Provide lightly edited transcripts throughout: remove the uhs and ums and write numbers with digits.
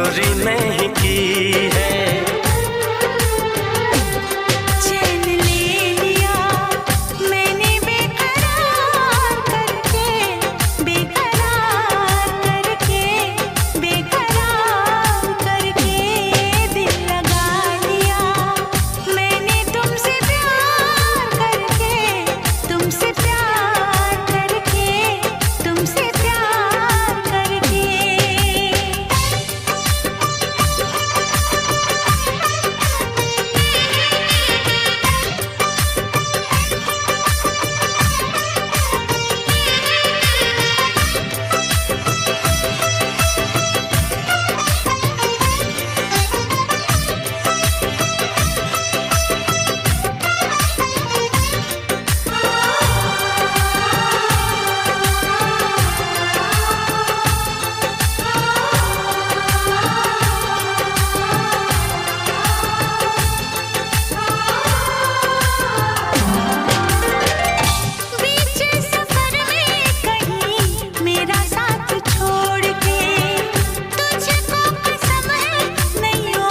चोरी नहीं की है। चैन ले लिया मैंने बेकरार करके, बेकरार करके, बेकरार करके दिल लगा लिया मैंने तुमसे प्यार करके, तुमसे प्यार करके, तुमसे प्यार करके। बीच सफर में कहीं मेरा साथ छोड़ के, तुझको कसम है नहीं हो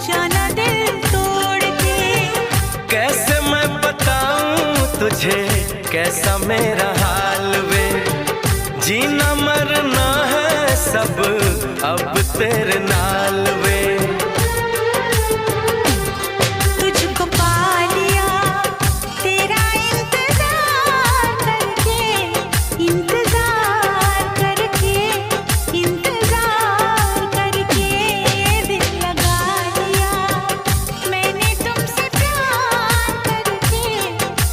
जाना दिल तोड़ के। कैसे मैं बताऊं तुझे कैसा मेरा हाल वे, जीना मरना है सब अब तेरे नाल वे। तुझको पा लिया तेरा इंतजार करके, इंतजार करके, इंतजार करके दिल लगा लिया मैंने तुमसे प्यार करके,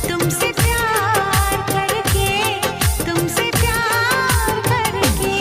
तुमसे प्यार करके, तुमसे प्यार करके।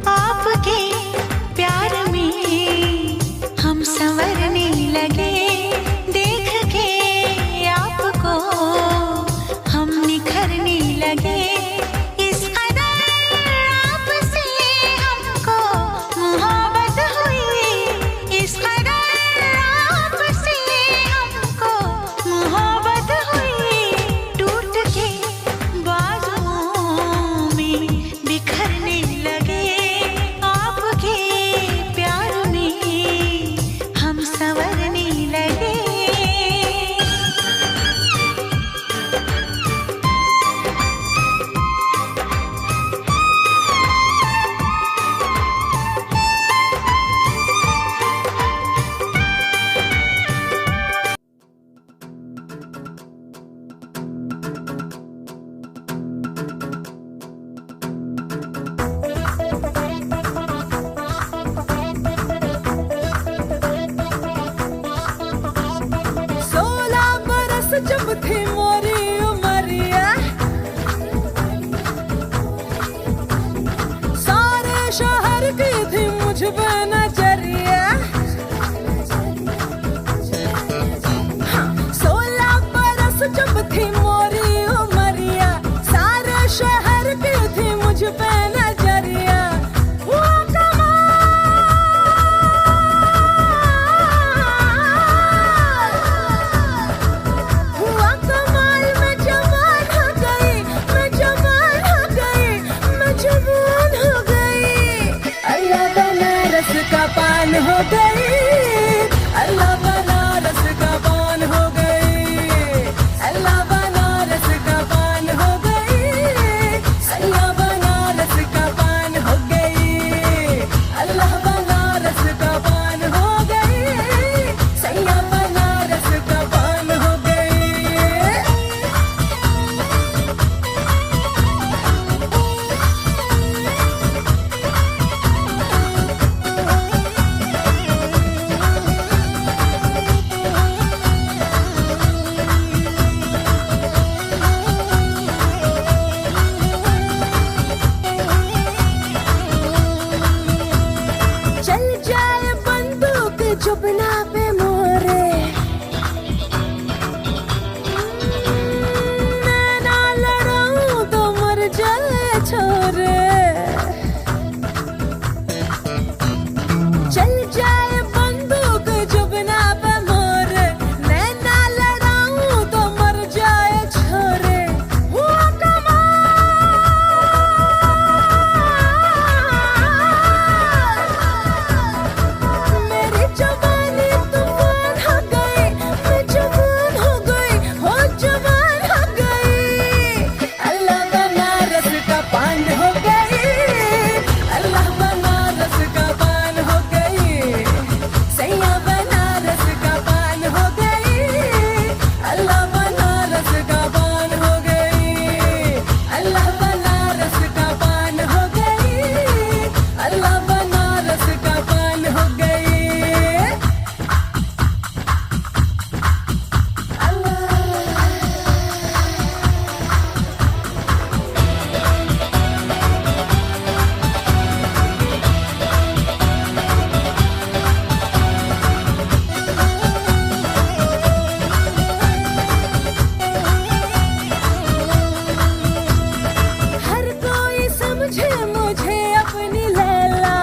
आपके प्यार में हम संवरने लगे, देख के आपको हम निखरने लगे। इस कदर आपसे हमको मोहब्बत हुई, इस कदर आपसे हमको मोहब्बत हुई। टूट के बाजुओं में बिखरने लगे, आपके प्यार में हम संवरने लगे। जब थी मोरी उमरिया, सारे शहर की थी मुझ पे नजरिया। 16 बरस जब थी मोरी उमरिया, सारे शहर की थी मुझ पे नजरिया। हुआ कमाल मैं जवान हो गई, मैं जवान हो गई, मैं जवान हो गई। अल्लाह बनारस का पान हो गई, अल्लाह बनारस का पान हो गई, अल्लाह बनारस का पान हो गई, अल्लाह बनारस का पान हो गई, अल्लाह बनारस का पान हो गई, सैया बनारस का पान हो गई। समझे अपनी लैला,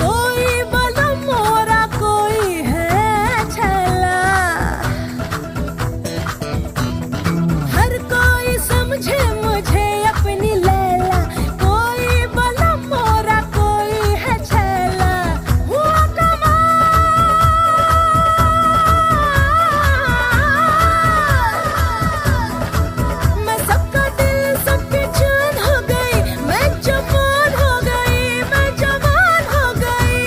कोई बलम मोरा कोई है छैला, हर कोई समझे मुझे अपनी लैला, कोई बलम मोरा कोई है छैला। हुआ कमाल मैं सबका दिल सबकी जान हो गई, मैं जवान हो गई, मैं जवान हो गई।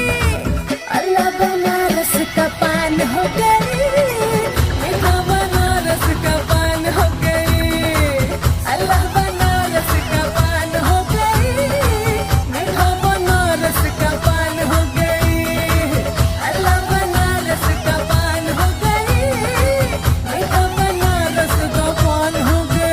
अल्लाह बनारस का पान हो गई, मीठा बनारस का पान हो गई। अल्लाह बनारस का पान हो गई, मीठा बनारस का पान हो गई। अल्लाह बनारस का पान हो गई, मीठा बनारस का पान हो गई।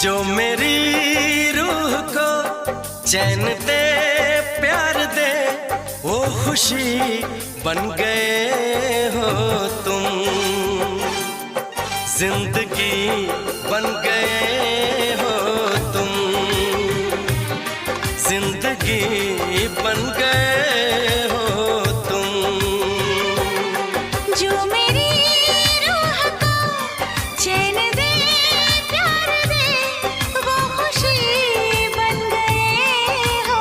जो मेरी रूह को चैन दे प्यार दे, वो खुशी बन गए हो तुम, जिंदगी बन गए हो तुम, जिंदगी बन गए हो तुम। जो मेरी रूह को चैन दे प्यार दे, वो खुशी बन गए हो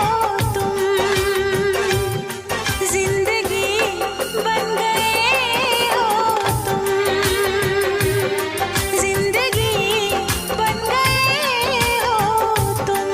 तुम, जिंदगी बन गए हो तुम, जिंदगी बन गए हो तुम।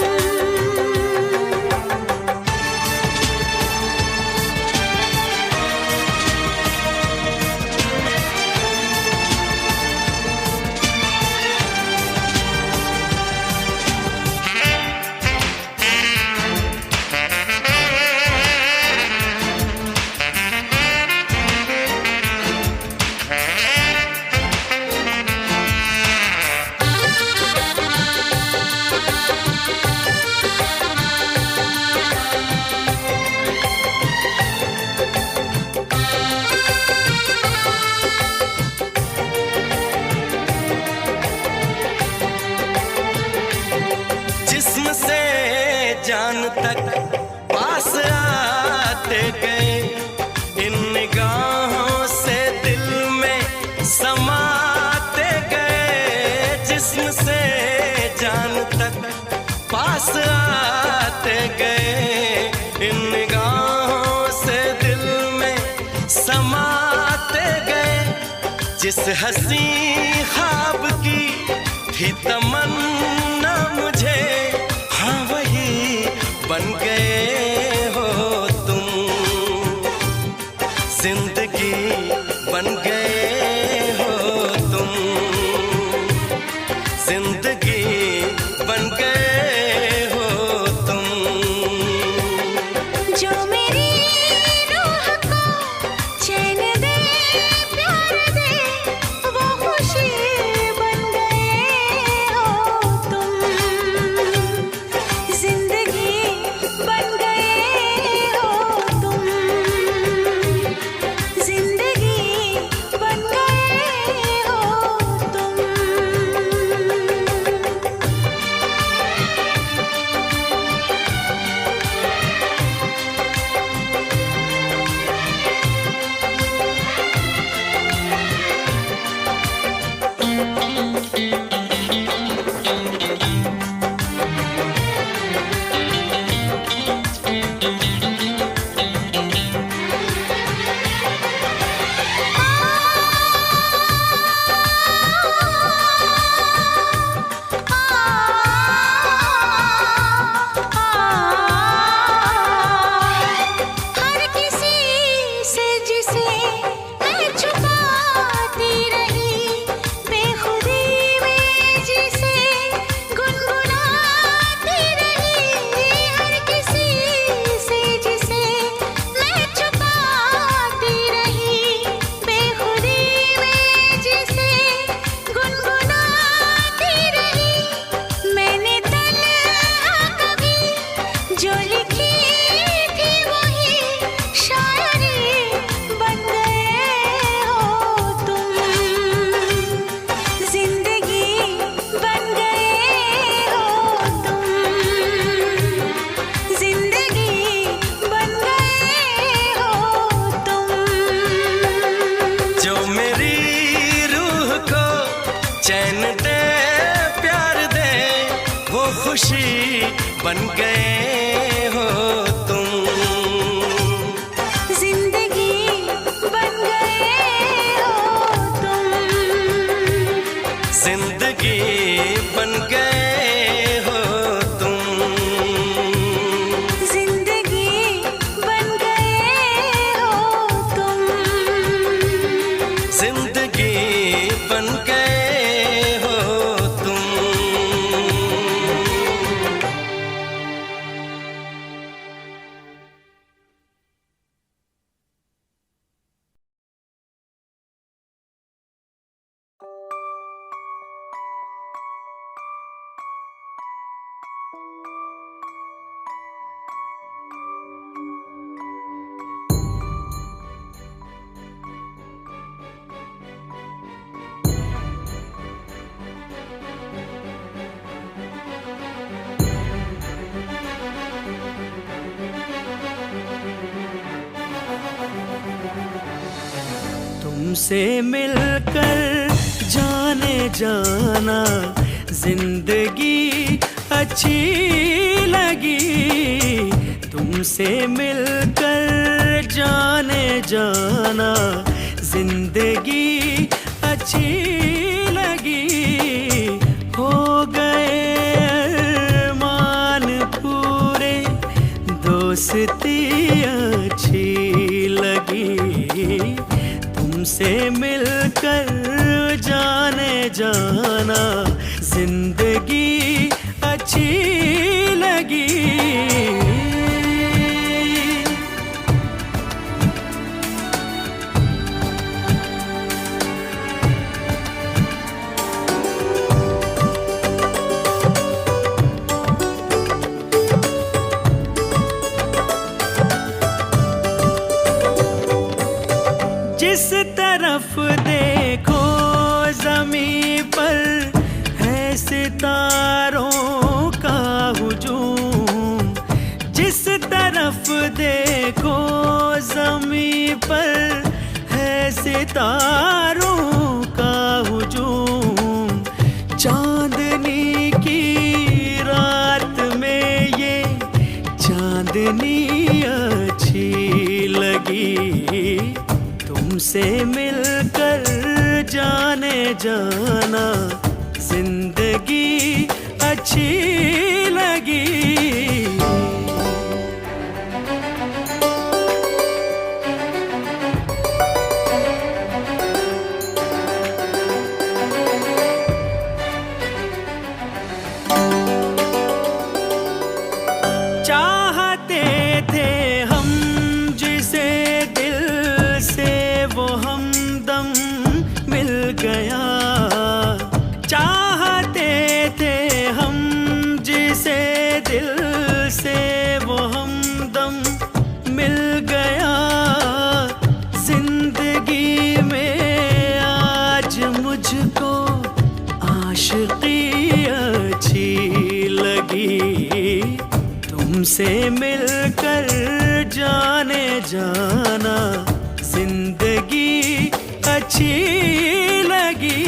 जिस्म से जान तक पास आते गए, इन निगाहों से दिल में समाते गए। जिस्म से जान तक पास आते गए, इन निगाहों से दिल में समाते गए। जिस हंसी ख्वाब की थी तमन्ना मुझे, हाँ वही बन गए हो तुम, जिंदगी बन गए हो तुम, जिंदगी बन गए हो तुम। जो मेरी रूह को चैन दे प्यार दे, वो खुशी बन गए हो तुम, जिंदगी बन गए हो तुम, जिंदगी बन गए जिसे मैं छुपाती रही, बेखुदी में जिसे गुनगुनाती रही, हर किसी से जिसे मैं छुपाती रही, बेखुदी में जिसे गुनगुनाती रही। मैंने तन्हा कभी जो लिखी थी वही शायरी बन गए हो तुम, जिंदगी बन गए हो तुम, जिंदगी बन गए हो तुम। जो मेरी रूह को चैन दे, प्यार दे, वो खुशी बन गए हो तुम। जिंदगी बन गए हो तुम, जिंदगी बन गए हो तुम। जिंदगी बन गए हो तुम। जिंदगी बन गए हो तुम। तुमसे मिलकर जाने जाना जिंदगी अच्छी लगी। तुमसे मिलकर जाने जाना जिंदगी अच्छी लगी। हो गए अरमान पूरे, दोस्ती अच्छी लगी। तुमसे मिलकर जाने जाना जिंदगी अच्छी लगी। जिस तरफ देखो ज़मीं पर है सितारों का हुजूम। जिस तरफ देखो ज़मीं पर है सितारों का हुजूम। चांदनी की रात में ये चांदनी अच्छी लगी। तुमसे मिलकर जाने जाना जिंदगी अच्छी लगी। चाहते थे हम जिसे दिल से वो हमदम मिल गया। चाहते थे हम जिसे दिल से वो हमदम मिल गया। जिंदगी में आज मुझको आशिकी अच्छी लगी। तुमसे मिलकर जाने जाना जिंदगी अच्छी लगी।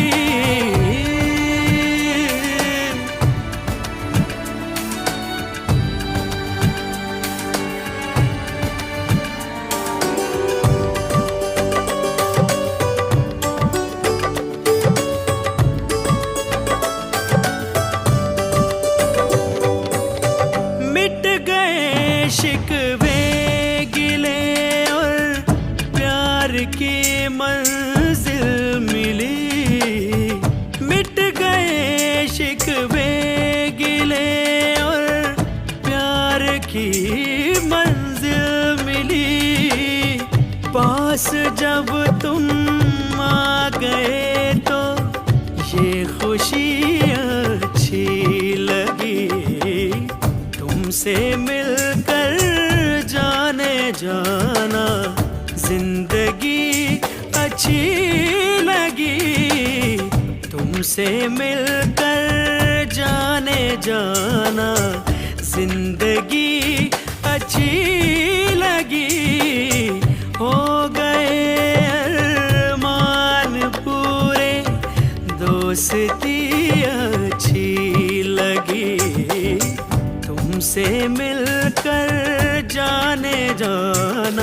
मिट गए शिकवे गिले और प्यार प्यार की मंजिल मिली, मिट गए शिकवे गिले और प्यार की मंजिल मिली। पास जब तुम आ गए तो ये खुशी अच्छी लगी। तुमसे मिलकर जाने जाना जिंदगी अच्छी लगी। तुमसे मिलकर जाने जाना जिंदगी अच्छी लगी। हो गए अरमान पूरे, दोस्ती अच्छी लगी। तुमसे मिलकर जाने जाना